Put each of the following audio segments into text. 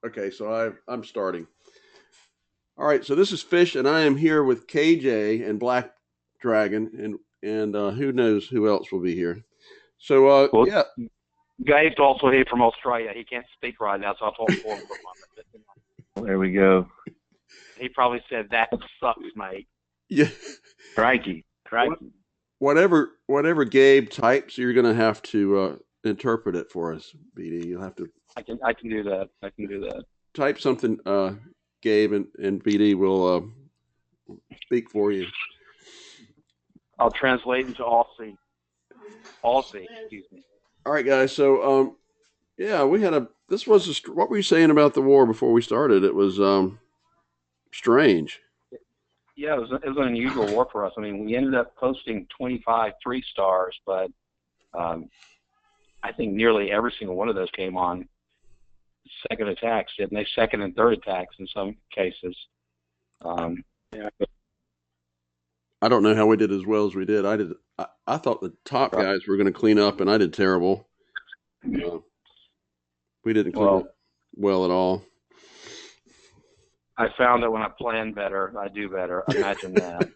Okay, so I'm starting. All right, so this is Fish, and I am here with KJ and Black Dragon, and who knows who else will be here. So Well, yeah, Gabe's also here from Australia. He can't speak right now, so I'll talk for him for a moment. There we go. He probably said, "That sucks, mate." yeah. Crikey. Crikey. Whatever Gabe types, you're gonna have to interpret it for us, BD. You'll have to I can do that. I can do that. type something, Gabe, and BD will speak for you. I'll translate into Aussie. Aussie, excuse me. All right, guys. So yeah, we had a. This was what were you saying about the war before we started? It was strange. Yeah, it was an unusual war for us. I mean, we ended up posting 25 3-stars, but I think nearly every single one of those came on second attacks, didn't they? Second and third attacks in some cases. Yeah, I don't know how we did as well as we did. I thought the top right. guys were going to clean up, and I did terrible. We didn't clean up well at all. I found that when I plan better, I do better. Imagine that.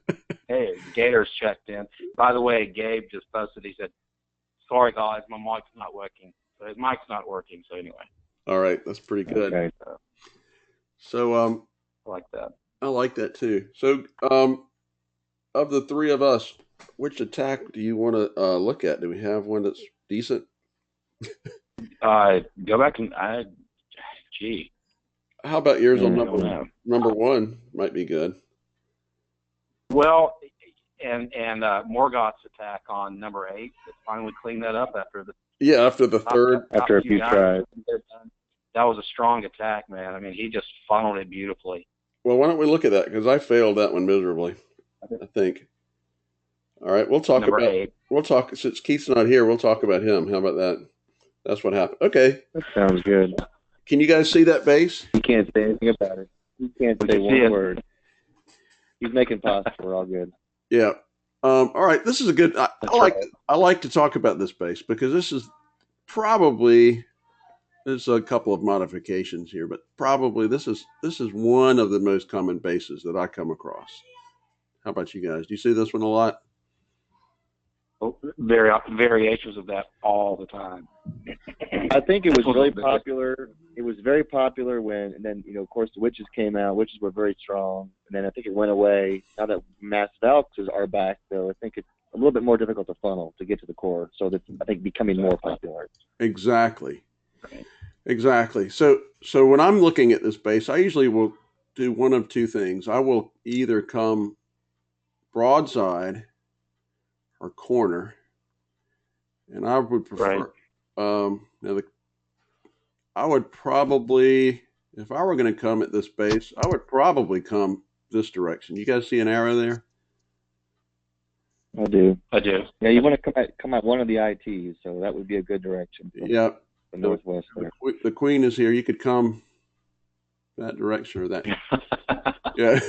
Hey, Gator's checked in. By the way, Gabe just posted. He said, "Sorry guys, my mic's not working." So his mic's not working. So anyway. All right, that's pretty good. Okay. So I like that. I like that too. So of the three of us, which attack do you want to look at? Do we have one that's decent? Go back and gee. How about yours on I don't know. number one? Might be good. Well, and Morgoth's attack on number 8. It finally cleaned that up after the After the third. After a few tries. That was a strong attack, man. I mean, he just funneled it beautifully. Well, why don't we look at that? Because I failed that one miserably, I think. All right, we'll talk Number about 8. We'll talk since Keith's not here. We'll talk about him. How about that? That's what happened. Okay. That sounds good. Can you guys see that base? He can't say anything about it. He can't say one word. He's making pasta. We're all good. Yeah. All right. This is a good. I like to talk about this base because this is probably there's a couple of modifications here, but probably this is one of the most common bases that I come across. How about you guys? Do you see this one a lot? Variations of that all the time. I think it was really popular. It was very popular when, and then, of course, the witches came out. Witches were very strong. And then I think it went away. Now that massive elks are back, though, I think it's a little bit more difficult to funnel to get to the core. So that's, I think, becoming more popular. Exactly. Exactly. So when I'm looking at this base, I usually will do one of two things. I will either come broadside or corner, and I would prefer. I would probably, if I were going to come at this base, I would probably come this direction. You guys see an arrow there? I do. Yeah, you want to come at one of the ITs, so that would be a good direction. Yeah. The northwest there. The queen is here. You could come that direction or that. Yeah.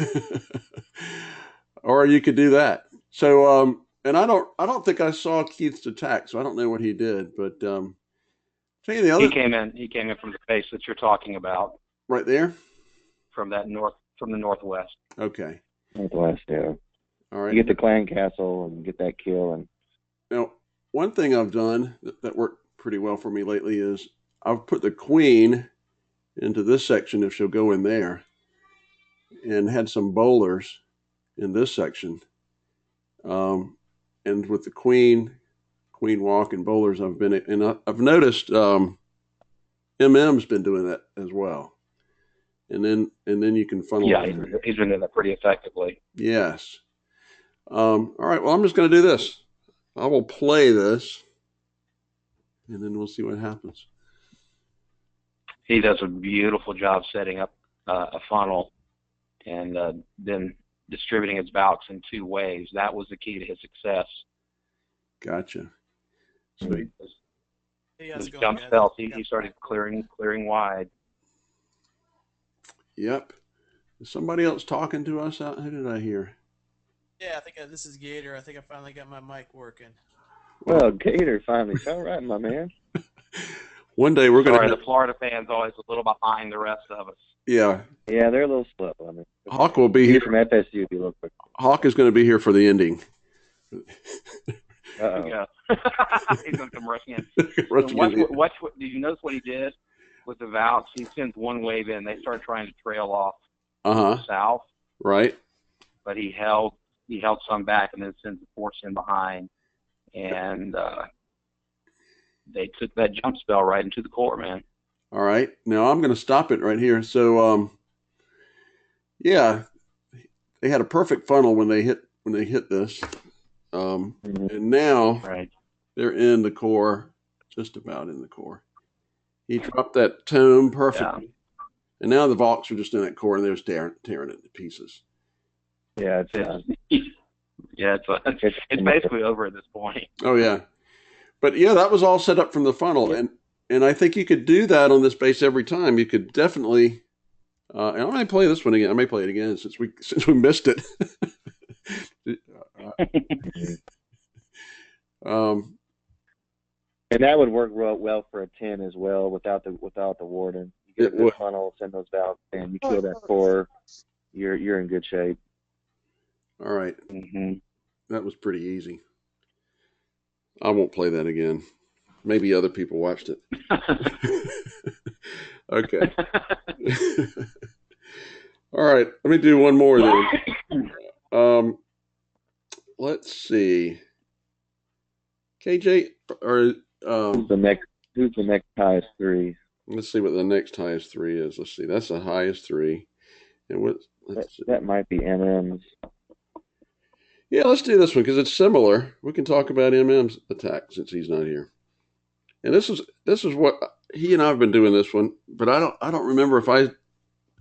Or you could do that. So, and I don't think I saw Keith's attack, so I don't know what he did. But tell you the other. He came in from the base that you're talking about. Right there. From the northwest. Okay. Northwest, yeah. All right. You get the clan castle and get that kill. And now, one thing I've done that worked pretty well for me lately is I've put the queen into this section if she'll go in there, and had some bowlers in this section. And with the queen walk and bowlers, I've noticed MM's been doing that as well. And then you can funnel. Yeah, he's been doing that pretty effectively. Yes. All right. Well, I'm just going to do this. I will play this, and then we'll see what happens. He does a beautiful job setting up a funnel and then distributing his bouts in 2 ways. That was the key to his success. Gotcha. So his jump spells, he started clearing wide. Yep. Is somebody else talking to us out? Who did I hear? Yeah, I think this is Gator. I think I finally got my mic working. Well, Gator finally. All right, my man. One day we're going to. Sorry, the Florida fans always a little behind the rest of us. Yeah. Yeah, they're a little slow. I mean, Hawk will be here from FSU. Be a little quick. Hawk is going to be here for the ending. Uh-oh. He's going to come rushing in. Rushing Did you notice what he did with the valves? He sends one wave in. They start trying to trail off south. Right. But he held some back and then sends the force in behind. And they took that jump spell right into the core, man. All right. Now I'm going to stop it right here. So, yeah, they had a perfect funnel when they hit this. And now they're in the core, just about in the core. He dropped that tome perfectly. Yeah. And now the Volks are just in that core and they're just tearing it to pieces. Yeah, it's basically over at this point. Oh yeah. But yeah, that was all set up from the funnel. Yeah. And I think you could do that on this base every time. You could definitely and I might play this one again. I may play it again since we missed it. And that would work well for a 10 as well without the warden. You get a good funnel, send those valves in, you kill that core, you're in good shape. All right. Mm-hmm. That was pretty easy. I won't play that again. Maybe other people watched it. Okay. All right. Let me do one more then. Let's see. KJ or who's the next highest 3? Let's see what the next highest 3 is. Let's see. That's the highest 3. And that might be MM's. Yeah, let's do this one because it's similar. We can talk about MM's attack since he's not here. And this is what he and I have been doing this one, but I don't remember if I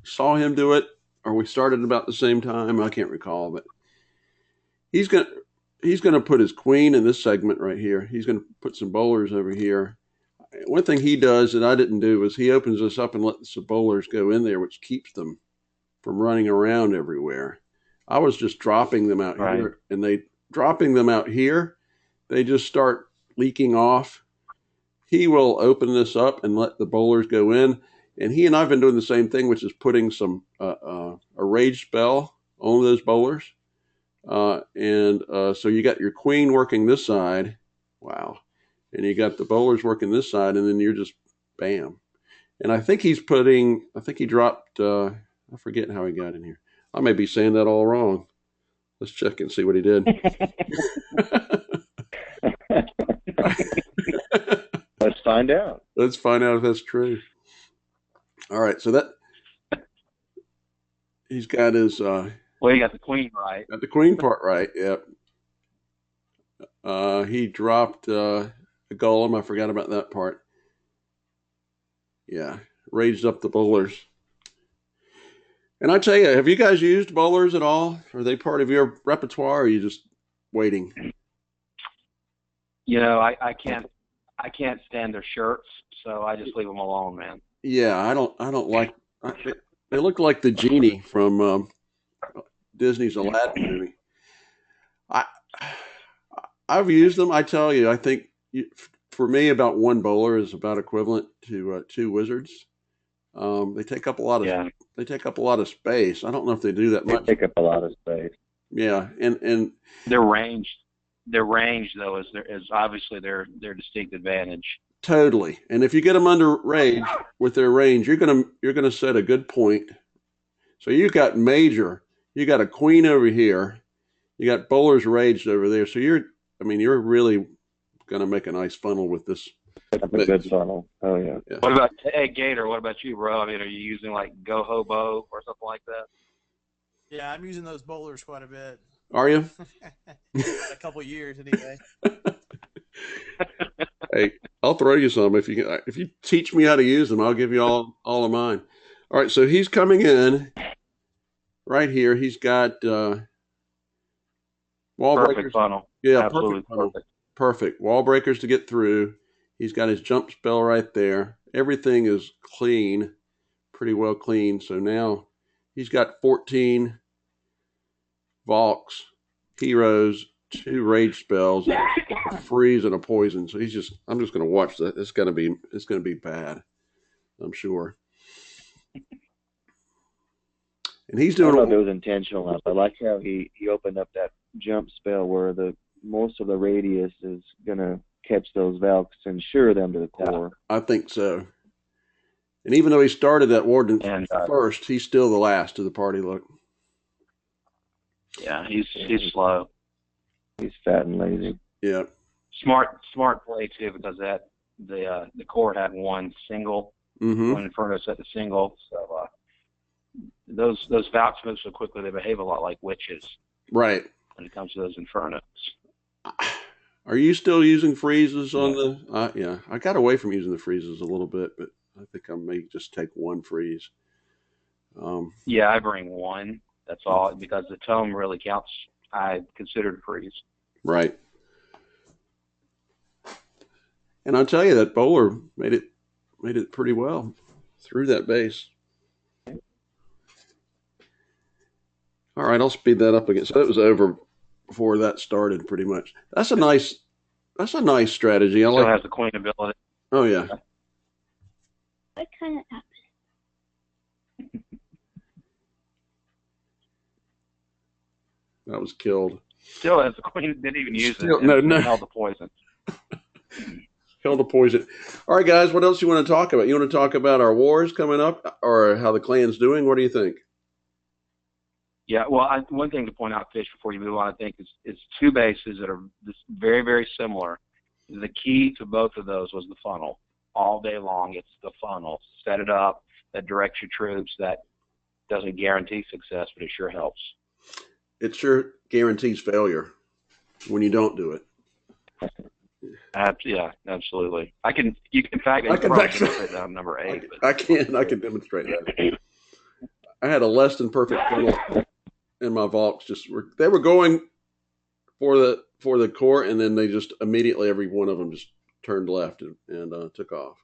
saw him do it or we started about the same time. I can't recall, but he's gonna put his queen in this segment right here. He's gonna put some bowlers over here. One thing he does that I didn't do is he opens this up and lets the bowlers go in there, which keeps them from running around everywhere. I was just dropping them out here, and dropping them out here, they just start leaking off. He will open this up and let the bowlers go in, and he and I have been doing the same thing, which is putting some a rage spell on those bowlers. So you got your queen working this side, wow, and you got the bowlers working this side, and then you're just bam. And I think he dropped. I forget how he got in here. I may be saying that all wrong. Let's check and see what he did. Let's find out. Let's find out if that's true. All right, so that he's got his. Well, you got the queen right. Got the queen part right. Yep. He dropped a golem. I forgot about that part. Yeah, raised up the bowlers. And I tell you, have you guys used bowlers at all? Are they part of your repertoire, or are you just waiting? You know, I can't stand their shirts, so I just leave them alone, man. Yeah, I don't like. They look like the genie from Disney's Aladdin movie. I've used them. I tell you, I think for me, about one bowler is about equivalent to 2 wizards. They take up a lot of they take up a lot of space. I don't know if they do that much. They take up a lot of space. Yeah, and their range though is obviously their distinct advantage. Totally. And if you get them under rage with their range, you're gonna set a good point. So you got a queen over here, you got bowlers raged over there. So you're really gonna make a nice funnel with this. A good funnel. Oh yeah. What about Gator? What about you, bro? I mean, are you using like Go Hobo or something like that? Yeah, I'm using those bowlers quite a bit. Are you? A couple years anyway. Hey, I'll throw you some if you teach me how to use them. I'll give you all of mine. All right, so he's coming in right here. He's got wall perfect breakers. Funnel. Yeah, absolutely perfect. Wall breakers to get through. He's got his jump spell right there. Everything is clean, pretty well clean. So now he's got 14 Valks, heroes, 2 rage spells, a freeze and a poison. So I'm just going to watch that. It's going to be bad. I'm sure. And he's I doing. don't know if it was intentional. I like how he opened up that jump spell where most of the radius is gonna catch those valves and ensure them to the core. I think so. And even though he started that Warden first, he's still the last of the party. Look. Yeah, he's slow. He's fat and lazy. Yeah. Smart play too, because the core had one Inferno set the single. So those valves move so quickly, they behave a lot like witches. Right. When it comes to those Infernos. Are you still using freezes on the? Yeah, I got away from using the freezes a little bit, but I think I may just take one freeze. Yeah, I bring one. That's all, because the tone really counts. I considered freeze. Right. And I'll tell you, that bowler made it pretty well through that base. All right, I'll speed that up again. So it was over before that started, pretty much. That's a nice strategy. I Still like. has the queen ability. Oh yeah. What kind of app? That was killed. Still has the queen. Didn't even use it. No. Held the poison. Held the poison. All right, guys. What else you want to talk about? You want to talk about our wars coming up, or how the clan's doing? What do you think? Yeah, well, one thing to point out, Fish, before you move on, I think is two bases that are very, very similar. The key to both of those was the funnel. All day long, it's the funnel. Set it up, that directs your troops. That doesn't guarantee success, but it sure helps. It sure guarantees failure when you don't do it. Yeah, absolutely. I can demonstrate that on number 8. I can demonstrate that. I had a less than perfect funnel. And my Valks they were going for the core, and then they just immediately, every one of them just turned left and took off.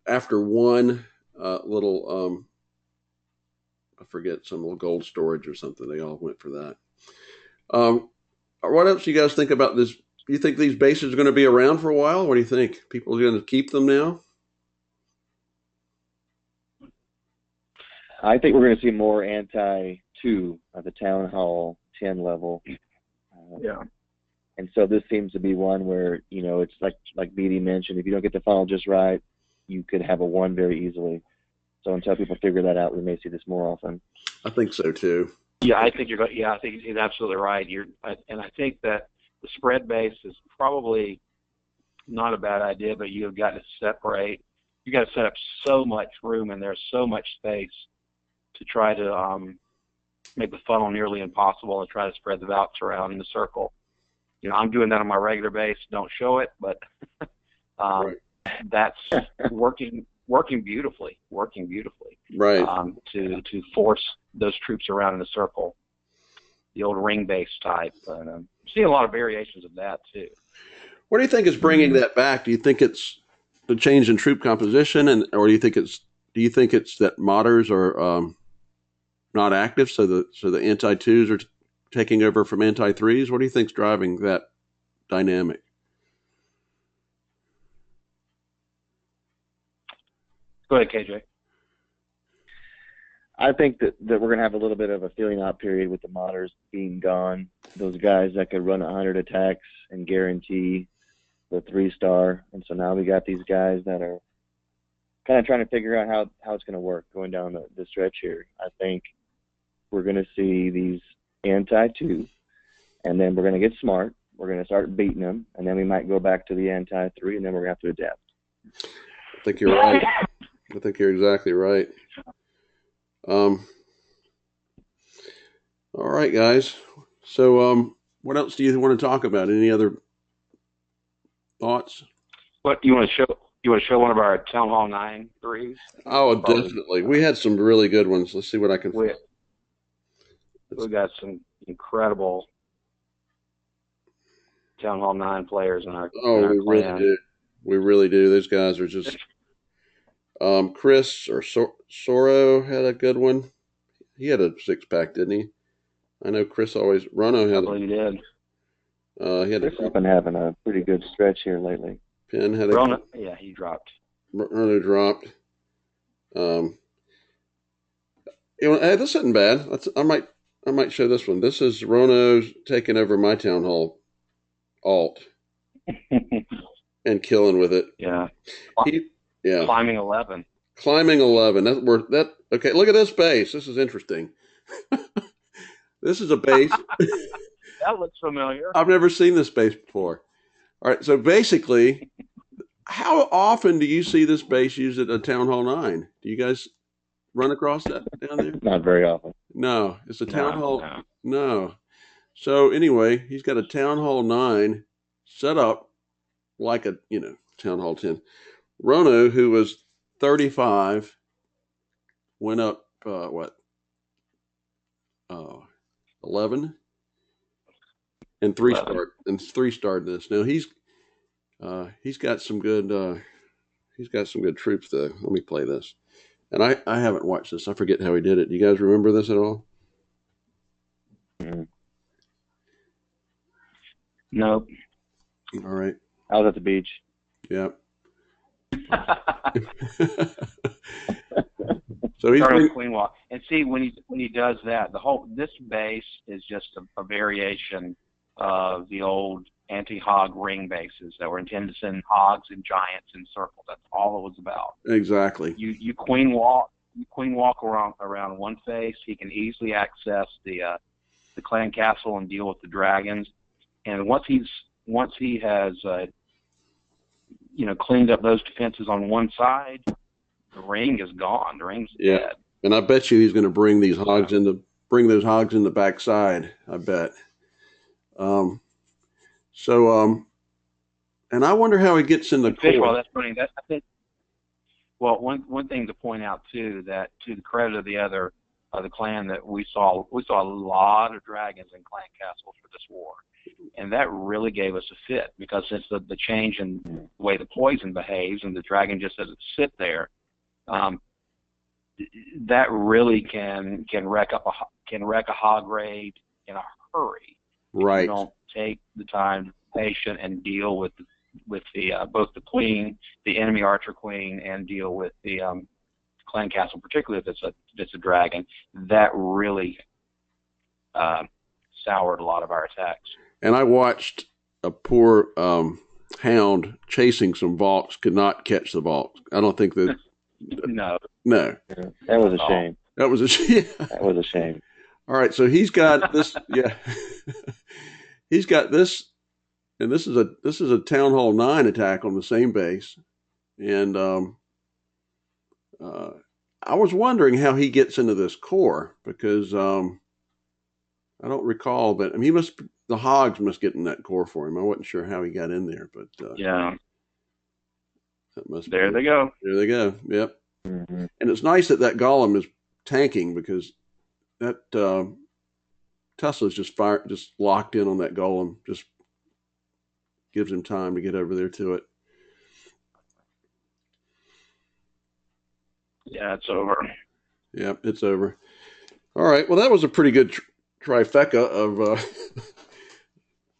After one little, I forget, some little gold storage or something, they all went for that. What else do you guys think about this? Do you think these bases are going to be around for a while? What do you think? People are going to keep them now? I think we're going to see more anti-2 at the Town Hall 10 level. Yeah. And so this seems to be one where, it's like BD mentioned, if you don't get the funnel just right, you could have a 1 very easily. So until people figure that out, we may see this more often. I think so too. Yeah, I think I think you're absolutely right. And I think that the spread base is probably not a bad idea, but you've got to separate. You got to set up so much room, and there's so much space to try to make the funnel nearly impossible and try to spread the valves around in the circle. I'm doing that on my regular base. Don't show it, but Right. That's working beautifully. Right. To force those troops around in a circle, the old ring base type. I'm seeing a lot of variations of that too. What do you think is bringing that back? Do you think it's the change in troop composition, or do you think it's that modders are not active, so the anti-2s are taking over from anti-3s? What do you think's driving that dynamic? Go ahead, KJ. I think that we're going to have a little bit of a feeling out period with the modders being gone. Those guys that could run 100 attacks and guarantee the 3-star. And so now we got these guys that are kind of trying to figure out how it's going to work going down the stretch here. I think we're going to see these anti-2, and then we're going to get smart. We're going to start beating them, and then we might go back to the anti-3, and then we're going to have to adapt. I think you're right. I think you're exactly right. All right, guys. So what else do you want to talk about? Any other thoughts? What you want to show? You want to show one of our Town Hall 9 threes? Oh, definitely. We had some really good ones. Let's see what I can find. We got some incredible Town Hall 9 players in our we clan. really do. We really do. Those guys are just Chris or Soro had a good one. He had a 6-pack, didn't he? I know Chris always. Runo had. He did. He had Chris has been having a pretty good stretch here lately. Penn had Rona, yeah, he dropped. Rono dropped. Hey, this isn't bad. I might show this one. This is Rono taking over my town hall alt and killing with it. Yeah. Yeah. Climbing 11. Climbing 11. Okay, look at this base. This is interesting. This is a base. That looks familiar. I've never seen this base before. All right, so basically, how often do you see this base used at a Town Hall 9? Do you guys run across that down there? Not very often. No, it's a Town Hall. No. No. So anyway, he's got a Town Hall 9 set up like a, Town Hall 10. Rono, who was 35, went up, 11? And three-starred this. Now he's got some good troops though. Let me play this. And I haven't watched this. I forget how he did it. Do you guys remember this at all? Nope. All right. I was at the beach. Yeah. So he's Started Queen Walk. And see, when he does that, this base is just a variation of the old anti-hog ring bases that were intended to send hogs and giants in circles. That's all it was about. Exactly. You queen walk around one face. He can easily access the clan castle and deal with the dragons. And once he has cleaned up those defenses on one side, the ring is gone. The ring's dead. And I bet you he's going to bring those hogs in the backside. I bet. And I wonder how he gets in the core. Well, that's funny. I think. Well, one thing to point out too, that to the credit of the clan, that we saw a lot of dragons in clan castles for this war, and that really gave us a fit, because since the change in the way the poison behaves and the dragon just doesn't sit there, that really can wreck a hog raid in a hurry. Right. You don't take the time to be patient and deal with the both the queen, the enemy archer queen, and deal with the clan castle, particularly if it's a dragon. That really soured a lot of our attacks. And I watched a poor hound chasing some Valks, could not catch the Valks. I don't think that. No. Yeah, that was a shame. That was a shame. That was a shame. All right, so he's got this. Yeah, he's got this, and this is a Town Hall 9 attack on the same base, and I was wondering how he gets into this core, because I don't recall, but I mean, the hogs must get in that core for him. I wasn't sure how he got in there, but yeah, that must. There they go. There they go. Yep. Mm-hmm. And it's nice that golem is tanking, because that Tesla's just locked in on that golem. Just gives him time to get over there to it. Yeah, it's over. Yep, it's over. All right. Well, that was a pretty good trifecta of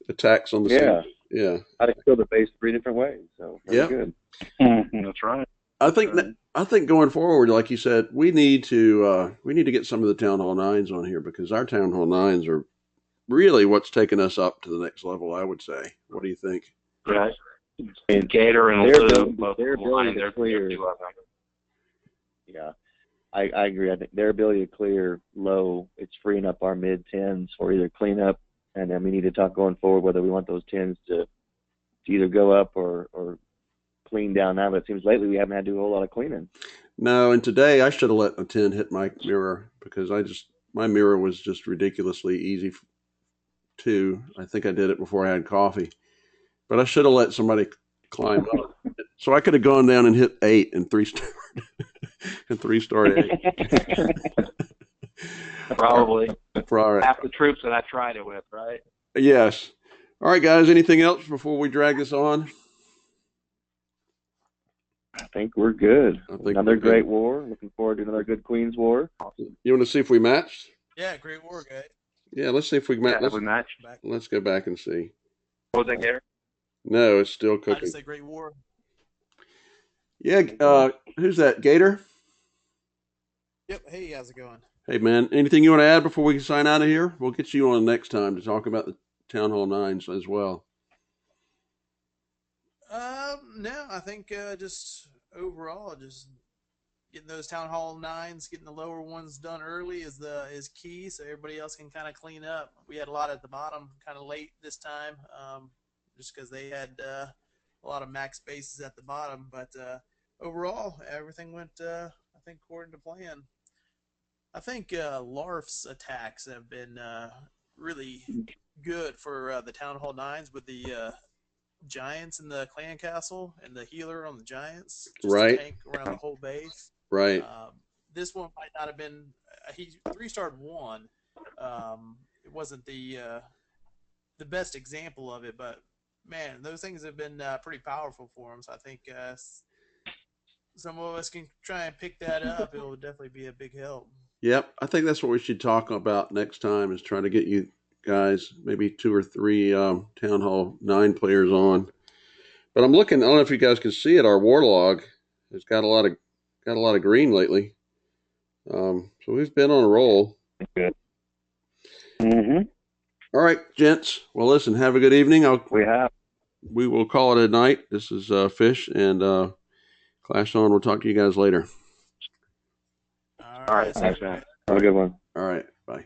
attacks on the Yeah. scene. Yeah. I had to kill the base 3 different ways. So Yep. good. That's right. I think going forward, like you said, we need to get some of the Town Hall 9s on here, because our Town Hall 9s are really what's taken us up to the next level, I would say. What do you think? Right. Gator and Lou both line. They're two of them. Yeah, I agree. I think their ability to clear low, it's freeing up our mid-10s for either cleanup, and then we need to talk going forward whether we want those 10s to either go up or clean down now. But it seems lately we haven't had to do a whole lot of cleaning. No, and today I should have let a 10 hit my mirror, because my mirror was just ridiculously easy too. I think I did it before I had coffee, but I should have let somebody climb up. So I could have gone down and hit 8 and 3-starred and 3-starred 8. Probably. For half the troops that I tried it with, right? Yes. All right, guys. Anything else before we drag this on? I think we're good. Another great war. Looking forward to another good Queen's War. You want to see if we matched? Yeah, great war, guys. Yeah, let's see if we match. Yeah, we matched. Let's go back and see. What was that, Gator? No, it's still I cooking. just say Great War. Yeah, who's that? Gator? Yep. Hey, how's it going? Hey, man. Anything you want to add before we sign out of here? We'll get you on next time to talk about the Town Hall 9s as well. No, I think just overall, just getting those Town Hall 9s, getting the lower ones done early is key, so everybody else can kind of clean up. We had a lot at the bottom kind of late this time, just because they had a lot of max spaces at the bottom. But overall, everything went, I think, according to plan. I think Larf's attacks have been really good for the Town Hall 9s with the Giants in the clan castle and the healer on the Giants, just Right. to tank around the whole base. Right. This one might not have been. He 3-starred one. It wasn't the best example of it, but man, those things have been pretty powerful for him. So I think some of us can try and pick that up. It will definitely be a big help. Yep. I think that's what we should talk about next time is trying to get you guys, maybe 2 or 3 Town Hall 9 players on. But I'm looking. I don't know if you guys can see it. Our Warlog has got a lot of green lately. So we've been on a roll. Good. Mm-hmm. All right, gents. Well, listen. Have a good evening. We will call it a night. This is Fish and Clash On. We'll talk to you guys later. All right. Thanks, man. Have a good one. All right. Bye.